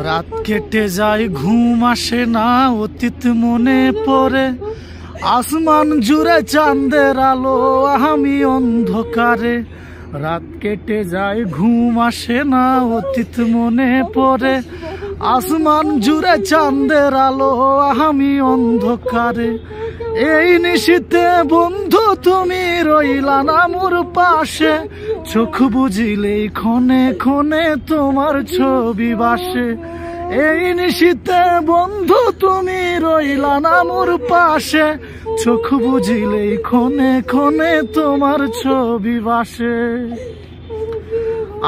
রাত কেটে যায় ঘুম আসে না, অতীত মনে পড়ে। আসমান জুড়ে চাঁদের আলো, আমি অন্ধকারে। রাত কেটে যায় ঘুম আসে না, অতীত মনে পড়ে। আসমান জুড়ে চাঁদের আলো, আমি অন্ধকারে। এই নিশীথে বন্ধু তুমি রইলা না মোর পাশে, চোখ বুঝিলেই ক্ষণে ক্ষণে তোমার ছবি ভাসে। এই নিশীথে বন্ধু তুমি রইলা না মোর পাশে, চোখ বুঝিলেই ক্ষণে ক্ষণে তোমার ছবি ভাসে।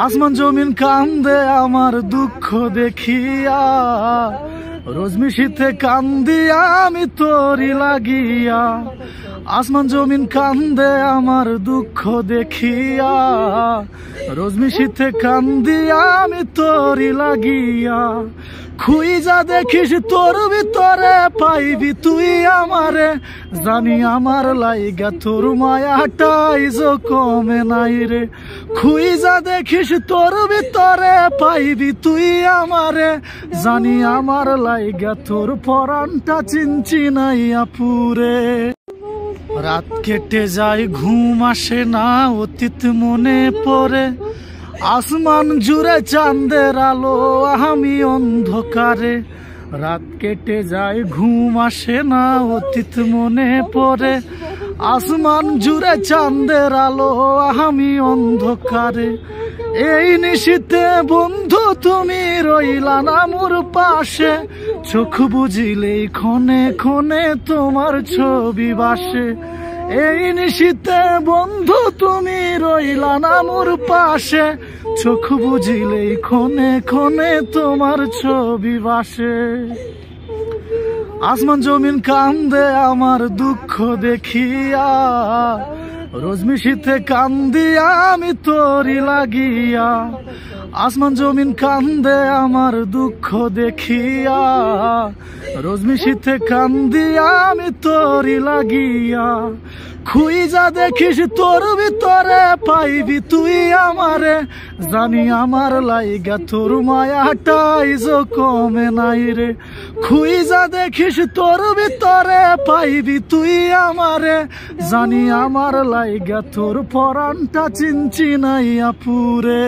আসমান জমিন কান্দে আমার দুঃখ দেখিয়া, রোজ মিশিতে কান্দিয়া আমি তোরি লাগিয়া। আসমান জমিন কান্দে আমার দুঃখ দেখিয়া, রোজ মিশিতে কান্দিয়া আমি তোরি লাগিয়া। খুইজা দেখিস তোর ভিতরে পাইবি তুই আমারে, জানি আমার লাইগা তোর মায়াটাই যে কমে নাই রে। খুইজা দেখিস তোর ভিতরে পাইবি তুই আমারে, জানি আমার লাইগা তোর পরাণটা চিনচিনাইয়া পুরে। রাত কেটে যায় ঘুম আসে না, অতীত মনে পড়ে। আসমান জুড়ে চাঁদের আলো, আমি অন্ধকারে। রাত কেটে যায় ঘুম আসে না, অতীত মনে পড়ে। আসমান জুড়ে চাঁদের আলো, আমি অন্ধকারে। এই নিশীথে বন্ধু তুমি রইলা না মোর পাশে, চোখ বুঝিলেই ক্ষণে ক্ষণে তোমার ছবি ভাসে। এই নিশীথে বন্ধু তুমি রইলা না মোর পাশে, চোখ বুঝিলেই ক্ষণে ক্ষণে তোমার ছবি ভাসে। আসমান জমিন কান্দে আমার দুঃখ দেখিয়া, রোজ মিশিতে কান্দিয়া আমি তোরি লাগিয়া। আসমান জমিন কান্দে আমার দুঃখ দেখিয়া, রোজ মিশিতে কান্দিয়া আমি তোরি লাগিয়া। খুইজা দেখিস তোর ভিতরে পাইবি তুই আমারে, জানি আমার লাইগা তোর মায়াটাই যে কমে নাই রে। খুইজা দেখিস তোর ভিতরে পাইবি তুই আমারে, জানি আমার লাইগা তোর পরাণটা চিনচিনাইয়া পুরে।